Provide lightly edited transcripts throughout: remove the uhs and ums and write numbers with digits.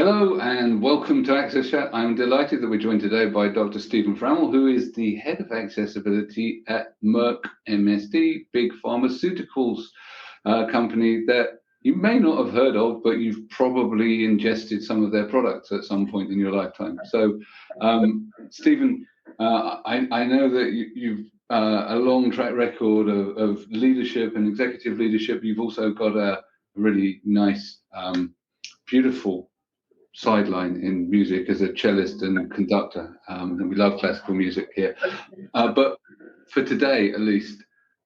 Hello and welcome to Access Chat. I'm delighted that we're joined today by Dr. Stephen Framil, who is the head of accessibility at Merck MSD, big pharmaceuticals company that you may not have heard of, but you've probably ingested some of their products at some point in your lifetime. So, Stephen, I know that you've a long track record of leadership and executive leadership. You've also got a really nice, beautiful sideline in music as a cellist and conductor, and we love classical music here. But for today, at least,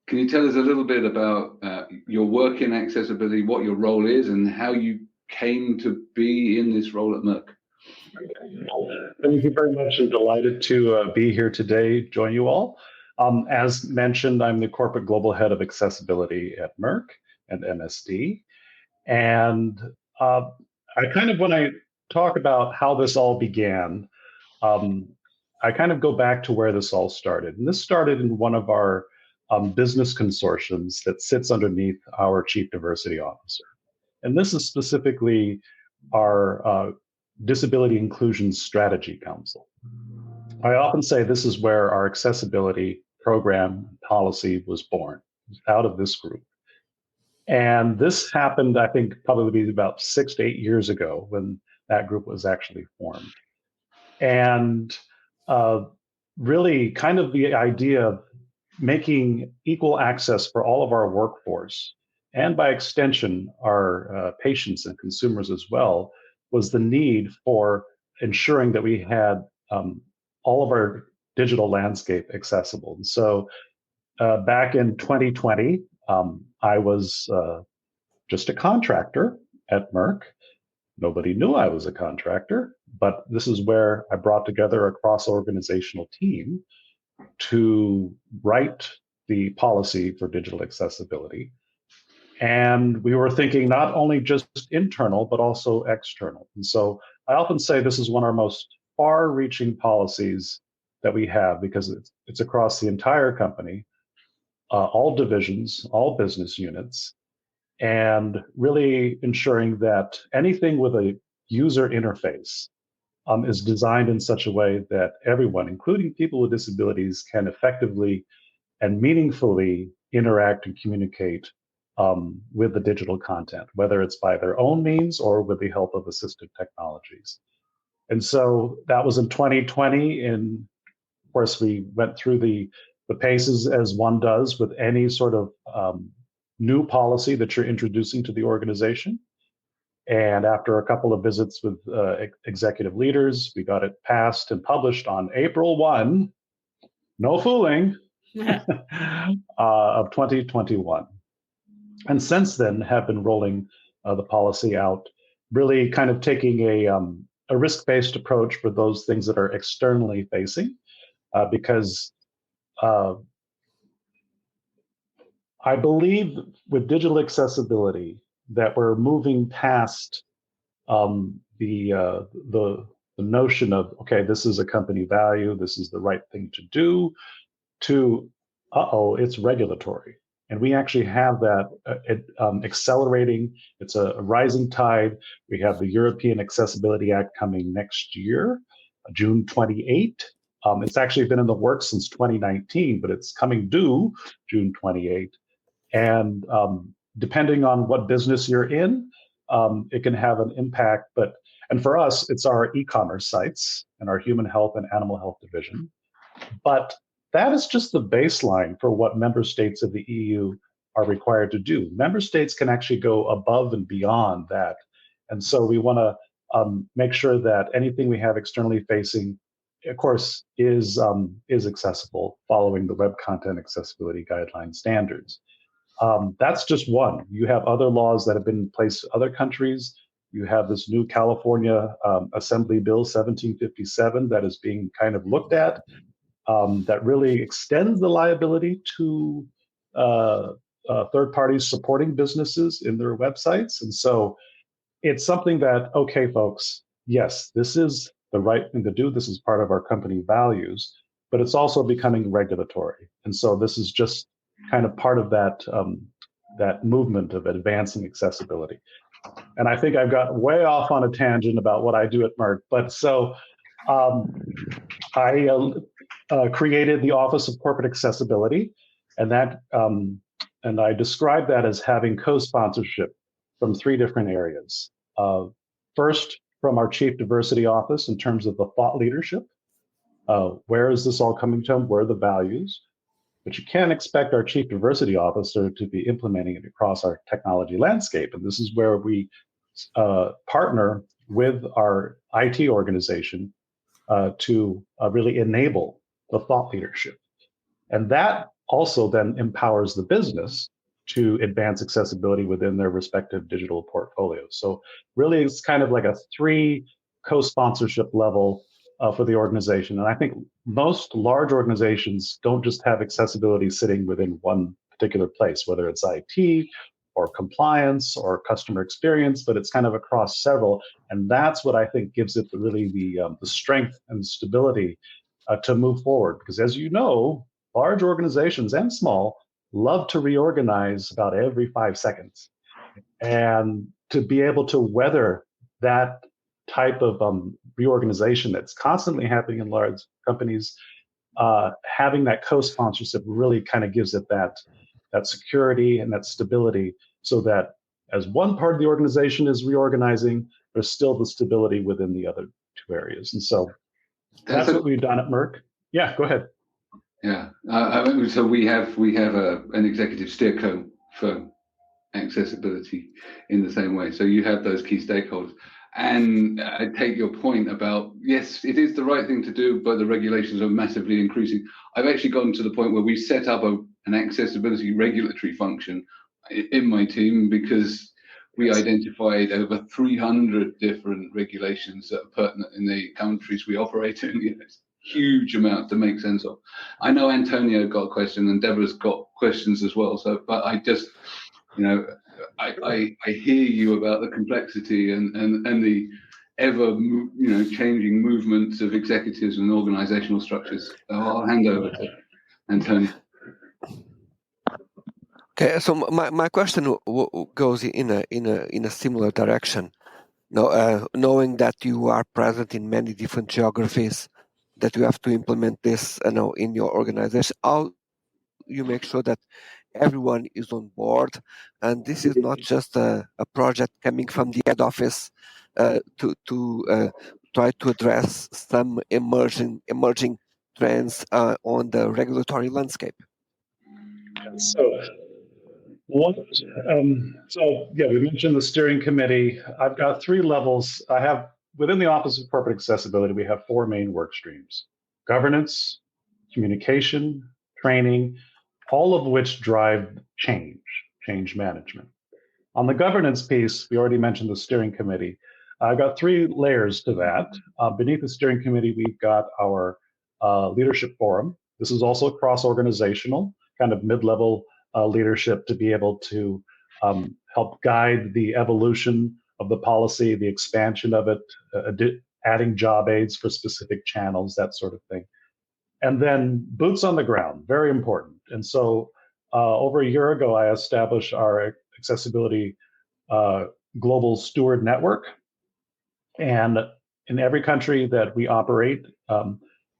can you tell us a little bit about your work in accessibility, what your role is, and how you came to be in this role at Merck? Thank you very much. I'm delighted to be here today, join you all. As mentioned, I'm the corporate global head of accessibility at Merck and MSD. And when I talk about how this all began, I kind of go back to where this all started. And this started in one of our business consortiums that sits underneath our chief diversity officer. And this is specifically our Disability Inclusion Strategy Council. I often say this is where our accessibility program policy was born, out of this group. And this happened, I think, probably about 6 to 8 years ago when that group was actually formed. And really kind of the idea of making equal access for all of our workforce, and by extension, our patients and consumers as well, was the need for ensuring that we had all of our digital landscape accessible. And so back in 2020, I was just a contractor at Merck. Nobody knew I was a contractor, but this is where I brought together a cross-organizational team to write the policy for digital accessibility. And we were thinking not only just internal, but also external. And so I often say this is one of our most far-reaching policies that we have, because it's across the entire company, all divisions, all business units, and really ensuring that anything with a user interface is designed in such a way that everyone, including people with disabilities, can effectively and meaningfully interact and communicate with the digital content, whether it's by their own means or with the help of assistive technologies. And so that was in 2020, and of course we went through the paces as one does with any sort of new policy that you're introducing to the organization. And after a couple of visits with executive leaders, we got it passed and published on April 1, no fooling, of 2021. And since then have been rolling the policy out, really kind of taking a risk-based approach for those things that are externally facing, because I believe with digital accessibility that we're moving past the notion of, okay, this is a company value, this is the right thing to do, to, it's regulatory. And we actually have that accelerating. It's a rising tide. We have the European Accessibility Act coming next year, June 28. It's actually been in the works since 2019, but it's coming due June 28. And depending on what business you're in, it can have an impact. And for us, it's our e-commerce sites and our human health and animal health division. But that is just the baseline for what member states of the EU are required to do. Member states can actually go above and beyond that. And so we want to make sure that anything we have externally facing, of course, is accessible following the Web Content Accessibility Guideline standards. That's just one. You have other laws that have been in place in other countries. You have this new California Assembly Bill 1757 that is being kind of looked at, that really extends the liability to third parties supporting businesses in their websites. And so it's something that, okay, folks, yes, this is the right thing to do. This is part of our company values, but it's also becoming regulatory. And so this is just kind of part of that that movement of advancing accessibility. And I think I've got way off on a tangent about what I do at Merck. But so I created the Office of Corporate Accessibility, and and I describe that as having co-sponsorship from three different areas. First, from our Chief Diversity Office in terms of the thought leadership. Where is this all coming from? Where are the values? But you can't expect our Chief Diversity Officer to be implementing it across our technology landscape. And this is where we partner with our IT organization to really enable the thought leadership. And that also then empowers the business to advance accessibility within their respective digital portfolios. So really, it's kind of like a three co-sponsorship level for the organization. And I think most large organizations don't just have accessibility sitting within one particular place, whether it's IT or compliance or customer experience, but it's kind of across several. And that's what I think gives it really the strength and stability to move forward. Because as you know, large organizations and small love to reorganize about every 5 seconds. And to be able to weather that type of reorganization that's constantly happening in large companies, having that co-sponsorship really kind of gives it that security and that stability, so that as one part of the organization is reorganizing, there's still the stability within the other two areas. And so that's what we've done at Merck. Yeah, go ahead. Yeah, so we have an executive steerco for accessibility in the same way. So you have those key stakeholders. And I take your point about, yes, it is the right thing to do, but the regulations are massively increasing. I've actually gotten to the point where we set up an accessibility regulatory function in my team, because we identified over 300 different regulations that are pertinent in the countries we operate in. You know, huge amount to make sense of. I know Antonio got a question and Deborah's got questions as well. So, but I just, you know, I hear you about the complexity and the ever changing movements of executives and organizational structures. So I'll hand over to Antonio. Okay, so my question goes in a similar direction. Now, knowing that you are present in many different geographies, that you have to implement this, in your organization, how you make sure that everyone is on board, and this is not just a project coming from the head office to try to address some emerging trends on the regulatory landscape. We mentioned the steering committee. I've got 3 levels. Within the Office of Corporate Accessibility, we have 4 main work streams: governance, communication, training, all of which drive change management. On the governance piece, we already mentioned the steering committee. I've got 3 layers to that. Beneath the steering committee, we've got our leadership forum. This is also cross-organizational, kind of mid-level leadership to be able to help guide the evolution of the policy, the expansion of it, adding job aids for specific channels, that sort of thing. And then boots on the ground, very important. And so over a year ago, I established our accessibility global steward network. And in every country that we operate,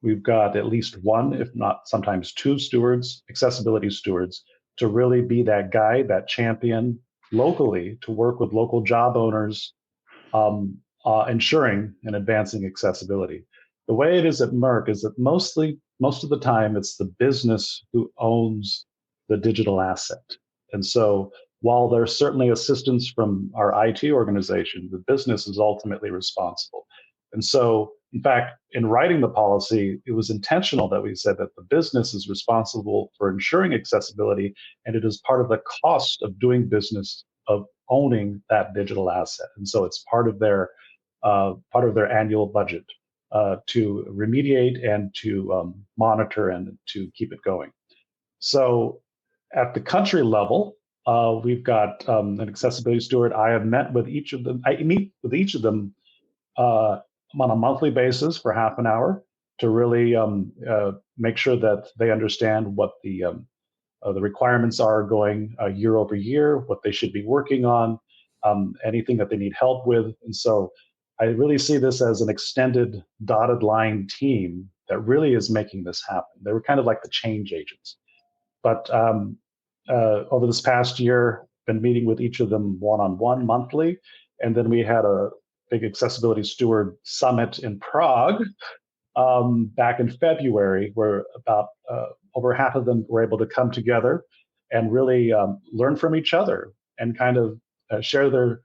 we've got at least 1, if not sometimes 2 stewards, accessibility stewards, to really be that guide, that champion locally, to work with local job owners, ensuring and advancing accessibility. The way it is at Merck is that most of the time, it's the business who owns the digital asset. And so while there's certainly assistance from our IT organization, the business is ultimately responsible. And so, in fact, in writing the policy, it was intentional that we said that the business is responsible for ensuring accessibility, and it is part of the cost of doing business, of owning that digital asset. And so it's part of their annual budget to remediate and to monitor and to keep it going. So at the country level, we've got an accessibility steward. I have met with each of them. I meet with each of them on a monthly basis for half an hour to really make sure that they understand what the requirements are going year over year, what they should be working on, anything that they need help with. And so I really see this as an extended dotted line team that really is making this happen. They were kind of like the change agents. But over this past year, been meeting with each of them one-on-one monthly. And then we had a big accessibility steward summit in Prague back in February, where about over half of them were able to come together and really learn from each other and kind of share their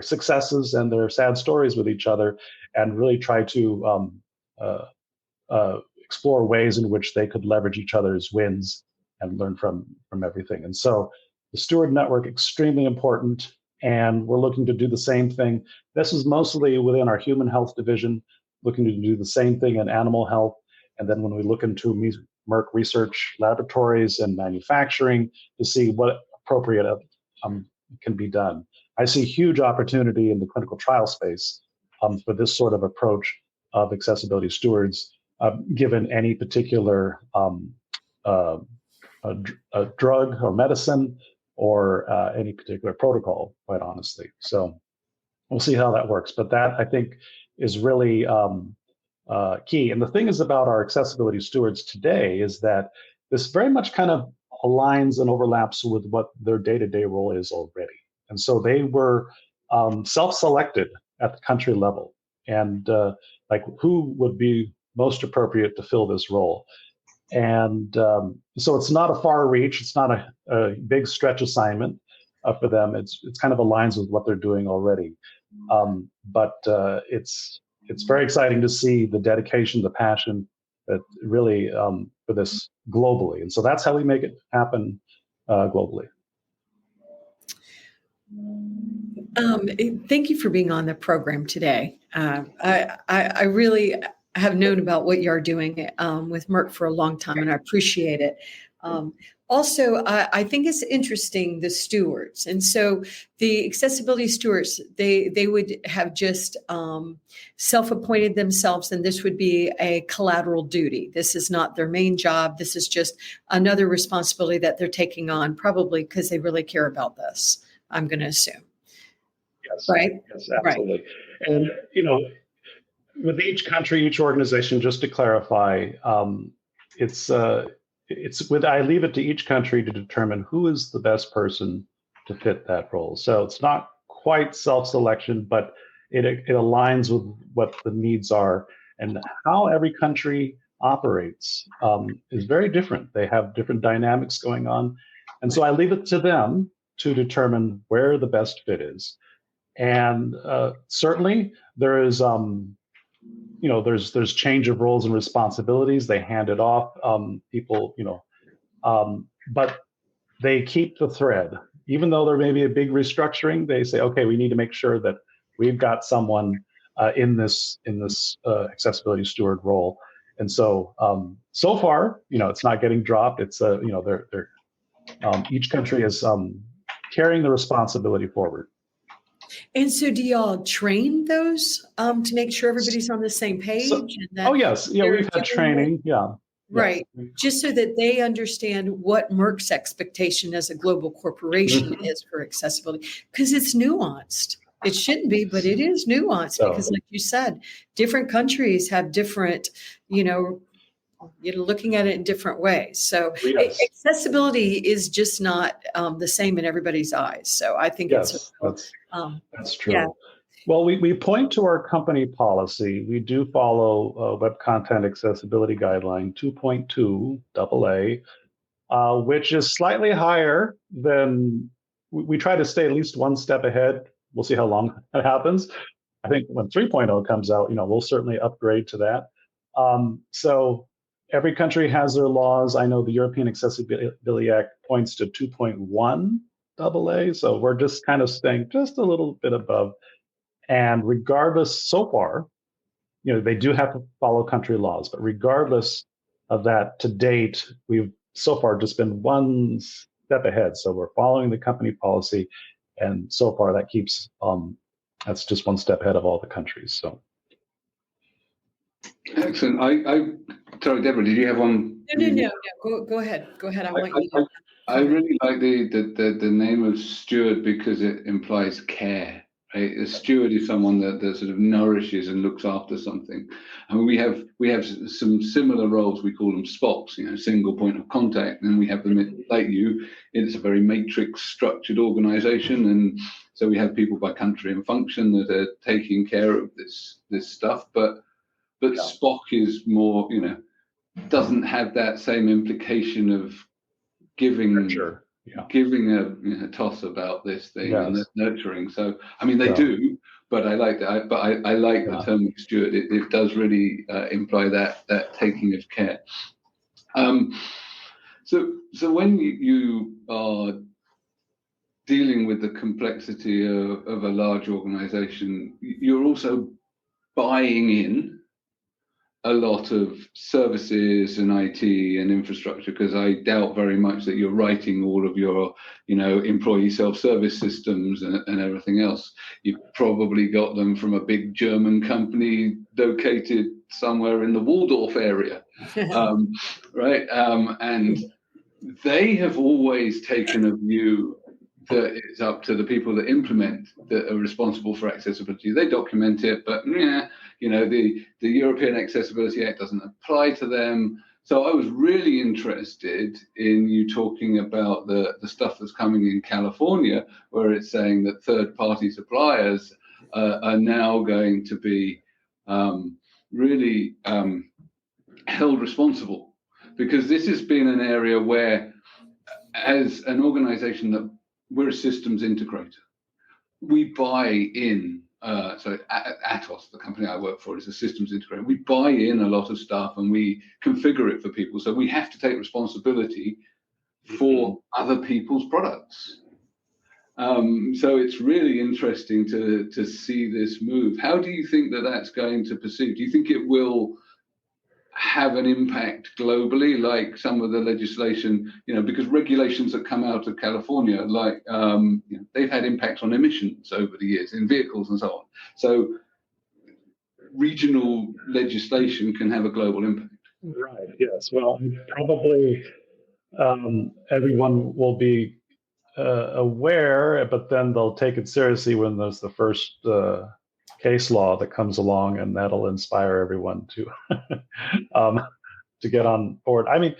successes and their sad stories with each other, and really try to explore ways in which they could leverage each other's wins and learn from everything. And so the steward network, extremely important, and we're looking to do the same thing. This is mostly within our human health division, looking to do the same thing in animal health. And then when we look into Merck research laboratories and manufacturing to see what appropriate can be done. I see huge opportunity in the clinical trial space for this sort of approach of accessibility stewards, given any particular a drug or medicine or any particular protocol, quite honestly. So we'll see how that works. But that, I think, is really key. And the thing is about our accessibility stewards today is that this very much kind of aligns and overlaps with what their day-to-day role is already. And so they were self-selected at the country level, and like who would be most appropriate to fill this role. And so it's not a far reach. It's not a big stretch assignment for them. It's kind of aligns with what they're doing already. But it's very exciting to see the dedication, the passion that really for this globally. And so that's how we make it happen globally. Thank you for being on the program today. I really have known about what you're doing with Merck for a long time, and I appreciate it. Also, I think it's interesting, the stewards. And so the accessibility stewards, they would have just self-appointed themselves, and this would be a collateral duty. This is not their main job. This is just another responsibility that they're taking on, probably because they really care about this, I'm going to assume. Yes. Right? Yes, absolutely. Right. And, you know, with each country, each organization, just to clarify, I leave it to each country to determine who is the best person to fit that role. So it's not quite self-selection, but it aligns with what the needs are, and how every country operates is very different. They have different dynamics going on. And so I leave it to them to determine where the best fit is. And certainly there is, there's change of roles and responsibilities. They hand it off. People, but they keep the thread. Even though there may be a big restructuring, they say, okay, we need to make sure that we've got someone in this accessibility steward role. And so, so far, it's not getting dropped. It's each country is carrying the responsibility forward. And so do y'all train those to make sure everybody's on the same page? Yes. Yeah, we've had training. Yeah. Right. Yeah. Just so that they understand what Merck's expectation as a global corporation is for accessibility, because it's nuanced. It shouldn't be, but it is nuanced because, like you said, different countries have different, looking at it in different ways. So accessibility is just not the same in everybody's eyes. So I think that's true. Yeah. Well, we point to our company policy. We do follow Web Content Accessibility Guideline 2.2 AA, which is slightly higher than, we try to stay at least one step ahead. We'll see how long that happens. I think when 3.0 comes out, we'll certainly upgrade to that. So every country has their laws. I know the European Accessibility Act points to 2.1 AA, so we're just kind of staying just a little bit above. And regardless, so far, they do have to follow country laws, but regardless of that, to date, we've so far just been one step ahead. So we're following the company policy, and so far that keeps, that's just one step ahead of all the countries. So. Excellent. Sorry, Deborah, did you have one? No. Go ahead. I'll let you know. I really like the name of steward because it implies care. Right? A steward is someone that sort of nourishes and looks after something. And we have some similar roles. We call them SPOCs, single point of contact. And we have them like you. It's a very matrix structured organization, and so we have people by country and function that are taking care of this stuff. But SPOC is more, doesn't have that same implication of giving a toss about this thing and nurturing. So I mean they do, but I like that. I like the term steward. It does really imply that taking of care. So when you are dealing with the complexity of a large organization, you're also buying in a lot of services and IT and infrastructure, because I doubt very much that you're writing all of your, employee self-service systems and everything else. You've probably got them from a big German company located somewhere in the Waldorf area, right? And they have always taken a view that it's up to the people that implement, that are responsible for accessibility. They document it, but the European Accessibility Act doesn't apply to them. So I was really interested in you talking about the stuff that's coming in California, where it's saying that third-party suppliers are now going to be really held responsible, because this has been an area where, as an organization that we're a systems integrator, we buy in. So Atos, the company I work for, is a systems integrator. We buy in a lot of stuff and we configure it for people. So we have to take responsibility for other people's products. So it's really interesting to see this move. How do you think that that's going to proceed? Do you think it will have an impact globally, like some of the legislation, because regulations that come out of California, like they've had impacts on emissions over the years in vehicles and so on. So regional legislation can have a global impact. Right. Yes. Well, probably everyone will be aware, but then they'll take it seriously when there's the first case law that comes along, and that'll inspire everyone to to get on board. I mean,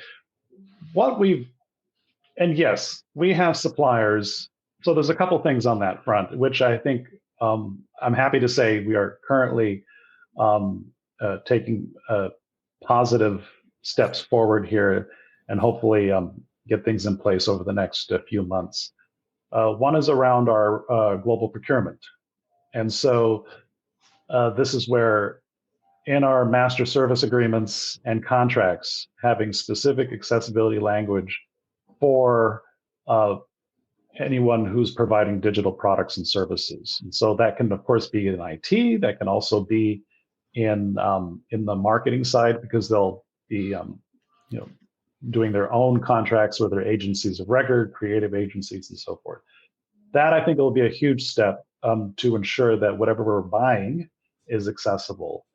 yes, we have suppliers. So there's a couple things on that front, which I think I'm happy to say we are currently taking positive steps forward here, and hopefully get things in place over the next few months. One is around our global procurement. And so this is where, in our master service agreements and contracts, having specific accessibility language for anyone who's providing digital products and services. And so that can, of course, be in IT. That can also be in the marketing side, because they'll be doing their own contracts with their agencies of record, creative agencies, and so forth. That, I think, will be a huge step to ensure that whatever we're buying is accessible.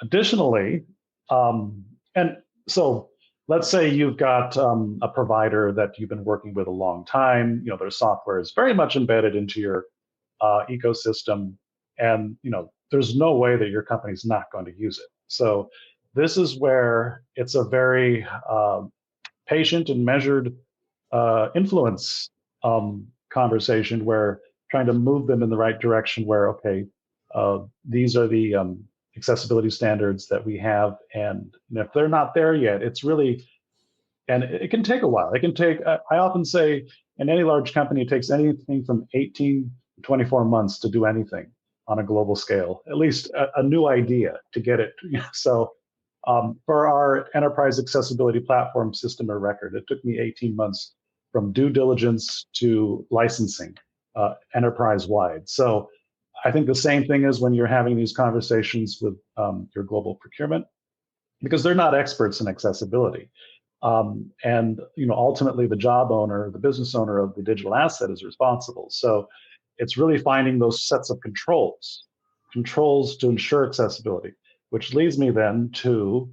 Additionally, and so let's say you've got a provider that you've been working with a long time. Their software is very much embedded into your ecosystem, and there's no way that your company's not going to use it. So this is where it's a very patient and measured influence conversation, where trying to move them in the right direction, where, okay, these are the accessibility standards that we have. And if they're not there yet, it's really, and it can take a while. It can take, I often say, in any large company, it takes anything from 18 to 24 months to do anything on a global scale, at least a new idea to get it. So for our enterprise accessibility platform system of record, it took me 18 months from due diligence to licensing enterprise-wide. So I think the same thing is when you're having these conversations with your global procurement, because they're not experts in accessibility. And ultimately the job owner, the business owner of the digital asset is responsible. So it's really finding those sets of controls to ensure accessibility, which leads me then to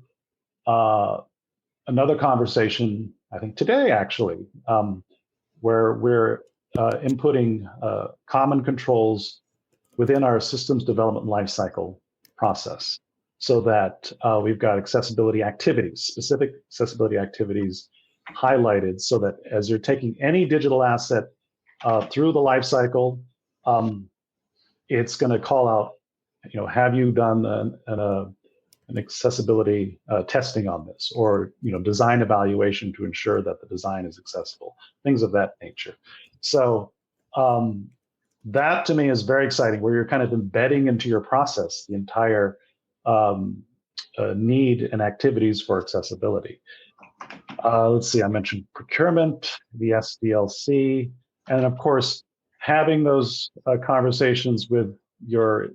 another conversation, I think today actually, where we're inputting common controls within our systems development lifecycle process, so that we've got accessibility activities, specific accessibility activities highlighted, so that as you're taking any digital asset through the lifecycle, it's going to call out, have you done an accessibility testing on this, or design evaluation to ensure that the design is accessible, things of that nature. So that to me is very exciting, where you're kind of embedding into your process the entire need and activities for accessibility. Let's see, I mentioned procurement, the SDLC, and of course, having those conversations with your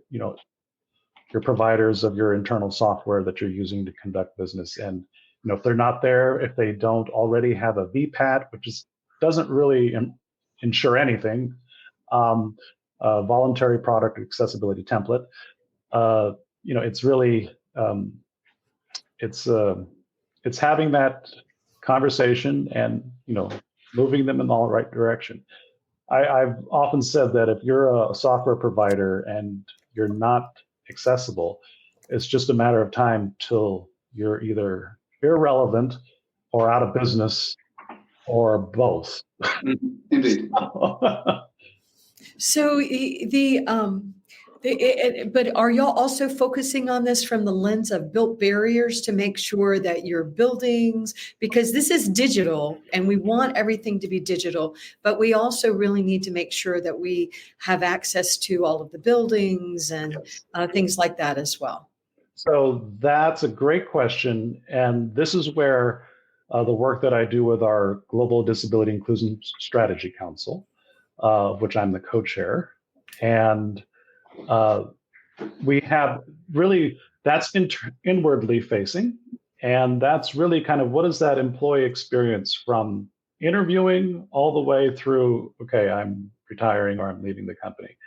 providers of your internal software that you're using to conduct business. And if they're not there, if they don't already have a VPAT, which doesn't really ensure anything, voluntary product accessibility template, it's really it's having that conversation and moving them in the right direction. I've often said that if you're a software provider and you're not accessible, it's just a matter of time till you're either irrelevant or out of business, or both. Indeed. So but are y'all also focusing on this from the lens of built barriers to make sure that your buildings, because this is digital and we want everything to be digital, but we also really need to make sure that we have access to all of the buildings and things like that as well? So that's a great question. And this is where the work that I do with our Global Disability Inclusion Strategy Council, of which I'm the co-chair, and we have really, that's inwardly facing, and that's really kind of what is that employee experience from interviewing all the way through, okay, I'm retiring or I'm leaving the company.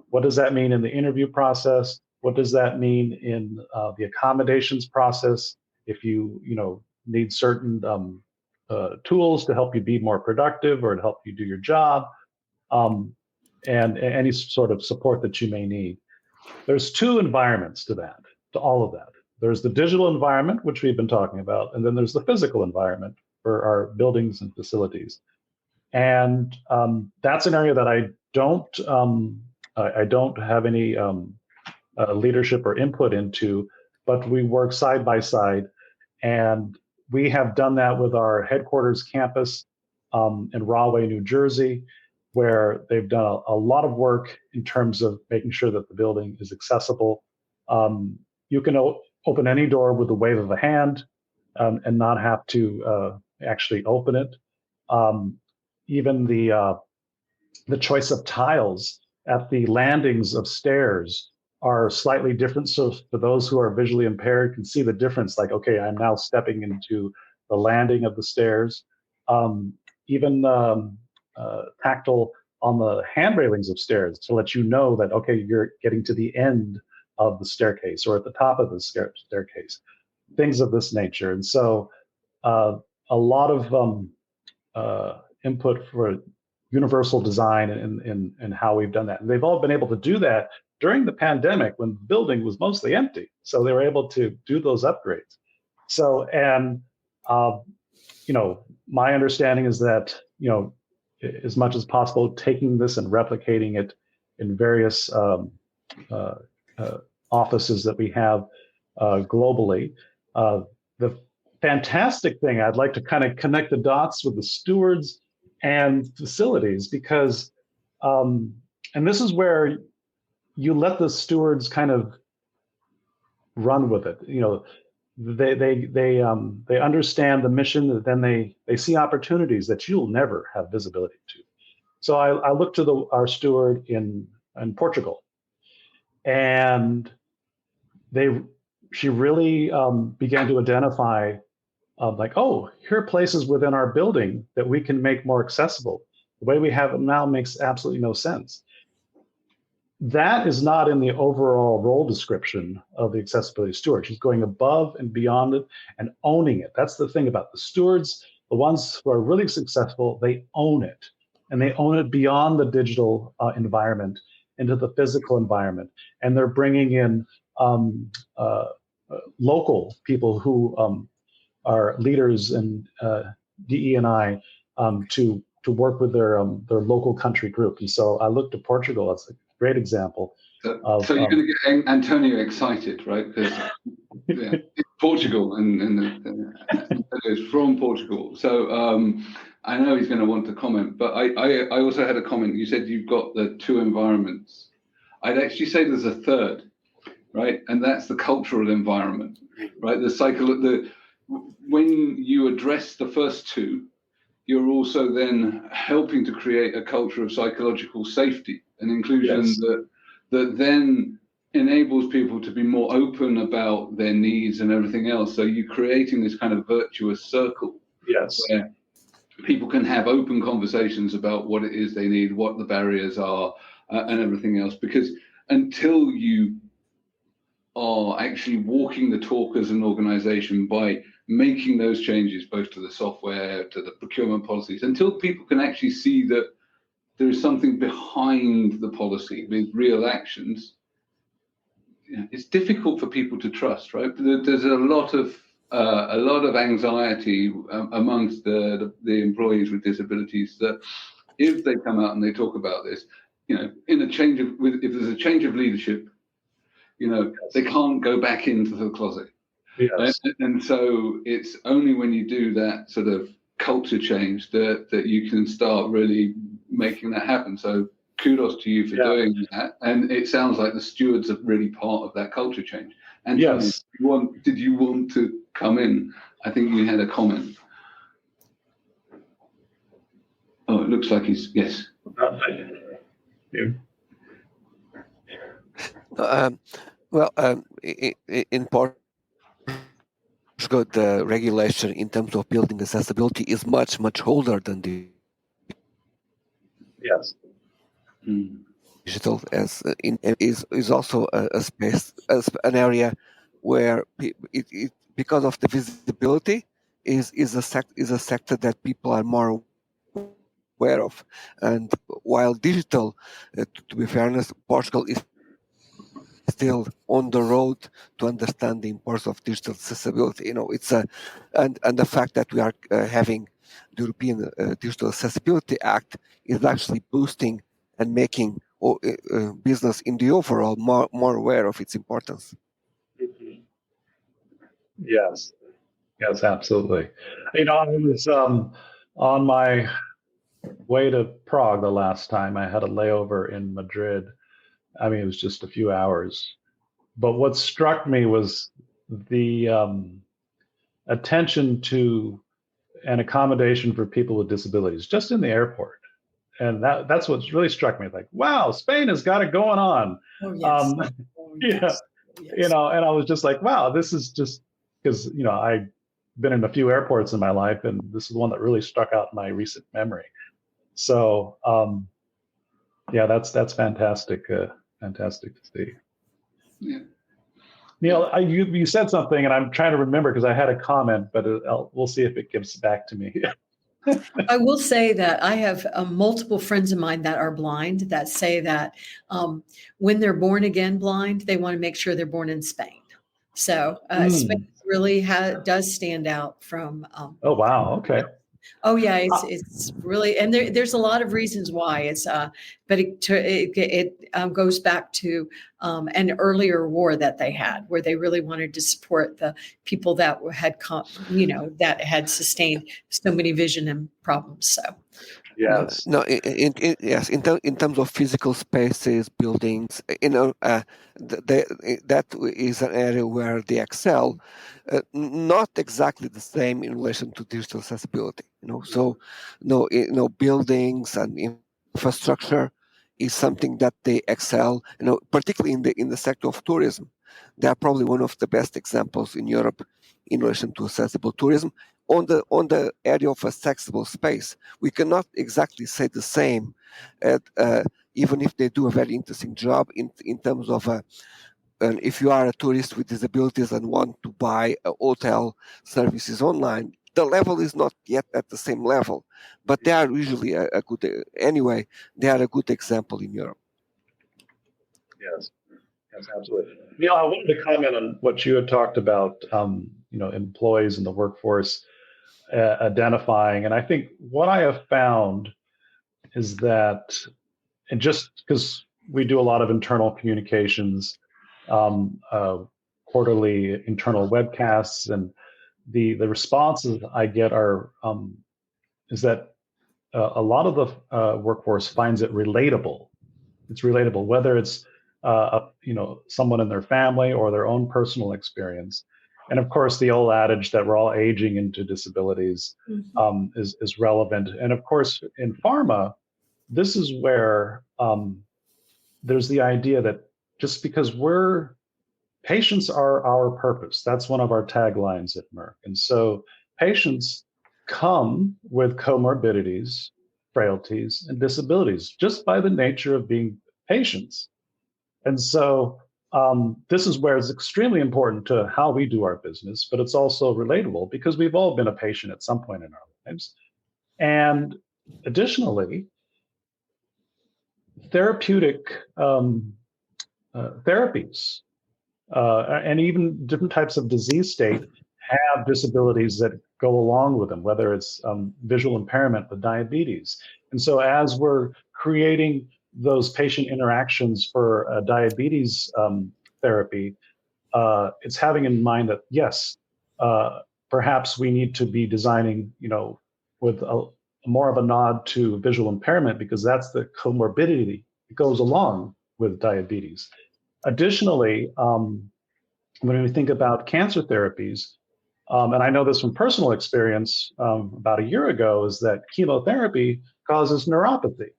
What does that mean in the interview process? What does that mean in the accommodations process? If you need certain tools to help you be more productive or to help you do your job, and any sort of support that you may need. There's two environments to all of that. There's the digital environment, which we've been talking about, and then there's the physical environment for our buildings and facilities. And that's an area that I don't have any leadership or input into, but we work side by side. And we have done that with our headquarters campus in Rahway, New Jersey, where they've done a lot of work in terms of making sure that the building is accessible. You can open any door with the wave of a hand and not have to actually open it. Even the choice of tiles at the landings of stairs are slightly different. So for those who are visually impaired can see the difference, like, okay, I'm now stepping into the landing of the stairs. Even tactile on the hand railings of stairs to let you know that, okay, you're getting to the end of the staircase or at the top of the staircase, things of this nature. And so a lot of input for universal design and how we've done that. And they've all been able to do that during the pandemic when the building was mostly empty. So they were able to do those upgrades. So, and, my understanding is that, as much as possible, taking this and replicating it in various offices that we have globally. The fantastic thing, I'd like to kind of connect the dots with the stewards and facilities, because, and this is where you let the stewards kind of run with it. They understand the mission, and then they see opportunities that you'll never have visibility to. So I look to our steward in Portugal, and she really began to identify like, oh, here are places within our building that we can make more accessible. The way we have it now makes absolutely no sense. That is not in the overall role description of the accessibility steward. She's going above and beyond it and owning it. That's the thing about the stewards. The ones who are really successful, they own it. and they own it beyond the digital environment into the physical environment. And they're bringing in local people who are leaders in DE&I to work with their local country group. And so I look to Portugal as a great example. So you're going to get Antonio excited, right? Because it's Portugal and it's from Portugal. So I know he's going to want to comment, but I also had a comment. You said you've got the two environments. I'd actually say there's a third, right? And that's the cultural environment, right? When you address the first two, you're also then helping to create a culture of psychological safety and inclusion that then enables people to be more open about their needs and everything else. So you're creating this kind of virtuous circle where people can have open conversations about what it is they need, what the barriers are, and everything else. Because until you are actually walking the talk as an organization by making those changes, both to the software, to the procurement policies, until people can actually see that there is something behind the policy with real actions, it's difficult for people to trust, right? There's a lot of anxiety amongst the employees with disabilities that if they come out and they talk about this, in a change of if there's a change of leadership, they can't go back into the closet. Yes. And so it's only when you do that sort of culture change that you can start really making that happen. So kudos to you for doing that. And it sounds like the stewards are really part of that culture change. And yes. Did you want to come in? I think you had a comment. Oh, it looks like he's, yes. In Portugal, the regulation in terms of building accessibility is much, much older than the digital. Is also a space, as an area where because of the visibility is a sector that people are more aware of. And while digital, to be fairness, Portugal is still on the road to understand the importance of digital accessibility. It's and the fact that we are having the European Digital Accessibility Act is actually boosting and making business in the overall more aware of its importance. Yes, absolutely. I was on my way to Prague the last time. I had a layover in Madrid. I mean, it was just a few hours. But what struck me was the attention to and accommodation for people with disabilities just in the airport. And that's what really struck me. Like, wow, Spain has got it going on. Oh, yes. And I was just like, wow, this is just because, I've been in a few airports in my life, and this is one that really struck out in my recent memory. So, that's fantastic. Fantastic to see. Yeah. Neil, you said something, and I'm trying to remember because I had a comment, but we'll see if it gives back to me. I will say that I have multiple friends of mine that are blind that say that when they're born again blind, they want to make sure they're born in Spain. So Spain really does stand out from. Oh, wow. Okay. Oh yeah, it's really, and there's a lot of reasons why it's, but it goes back to an earlier war that they had, where they really wanted to support the people that had, that had sustained so many vision and problems. So. Yes. In terms of physical spaces, buildings, that is an area where they excel. Not exactly the same in relation to digital accessibility. So buildings and infrastructure is something that they excel. Particularly in the sector of tourism, they are probably one of the best examples in Europe in relation to accessible tourism. On the area of accessible space, we cannot exactly say the same, even if they do a very interesting job in terms of if you are a tourist with disabilities and want to buy hotel services online, The level is not yet at the same level, but they are usually a good, anyway, they are a good example in Europe. Yes, yes, absolutely. Neil, I wanted to comment on what you had talked about, employees in the workforce identifying. And I think what I have found is that, and just because we do a lot of internal communications, quarterly internal webcasts, and the responses I get are is that a lot of the workforce finds it relatable. It's relatable, whether it's someone in their family or their own personal experience. And of course, the old adage that we're all aging into disabilities is relevant. And of course, in pharma, this is where there's the idea that just because patients are our purpose. That's one of our taglines at Merck. And so patients come with comorbidities, frailties, and disabilities just by the nature of being patients. And so this is where it's extremely important to how we do our business, but it's also relatable because we've all been a patient at some point in our lives. And additionally, therapeutic therapies and even different types of disease state have disabilities that go along with them, whether it's visual impairment with diabetes. And so as we're creating those patient interactions for diabetes therapy, it's having in mind that, yes, perhaps we need to be designing, with more of a nod to visual impairment because that's the comorbidity that goes along with diabetes. Additionally, when we think about cancer therapies, and I know this from personal experience about a year ago, is that chemotherapy causes neuropathy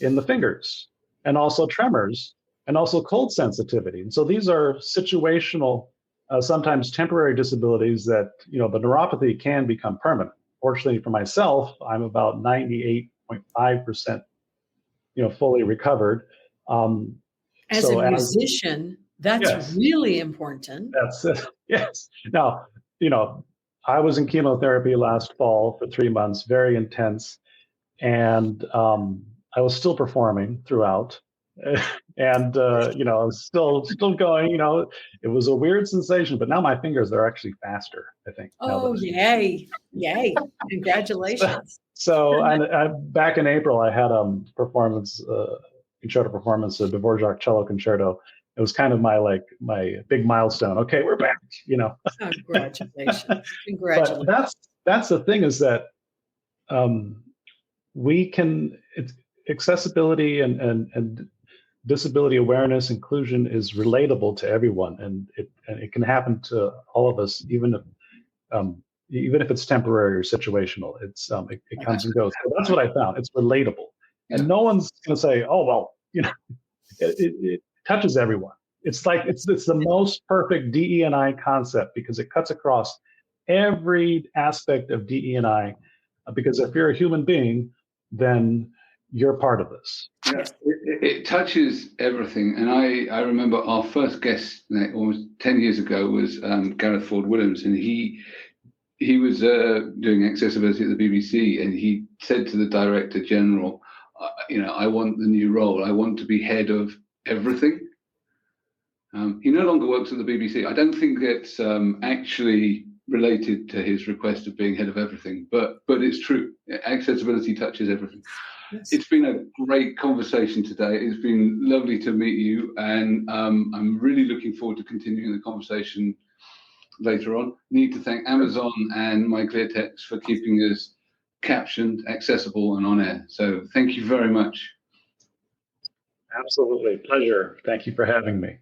in the fingers and also tremors and also cold sensitivity. And so these are situational, sometimes temporary disabilities that, the neuropathy can become permanent. Fortunately for myself, I'm about 98.5%, fully recovered. As a musician, that's really important. That's it. Yes. Now, I was in chemotherapy last fall for 3 months, very intense, and I was still performing throughout, and I was still going. It was a weird sensation, but now my fingers are actually faster, I think. Oh, yay! Congratulations. So, and back in April, I had a concerto performance of Dvorak cello concerto. It was kind of my big milestone. Okay, we're back. Congratulations! But that's the thing, is that accessibility and disability awareness, inclusion is relatable to everyone, and it can happen to all of us, even if it's temporary or situational. It comes and goes. So that's what I found. It's relatable, and no one's going to say, "Oh, well, it touches everyone." It's like it's the most perfect DE&I concept because it cuts across every aspect of DE&I. Because if you're a human being, then you're part of this. Yeah, it touches everything. And I remember our first guest almost 10 years ago was Gareth Ford Williams, and he was doing accessibility at the BBC, and he said to the Director General, I want the new role. I want to be head of everything. He no longer works at the BBC. I don't think it's actually related to his request of being head of everything, but it's true. Accessibility touches everything. Yes. It's been a great conversation today. It's been lovely to meet you, and I'm really looking forward to continuing the conversation later on. Need to thank Amazon and MyClearText for keeping us captioned, accessible, and on air. So thank you very much. Absolutely. Pleasure. Thank you for having me.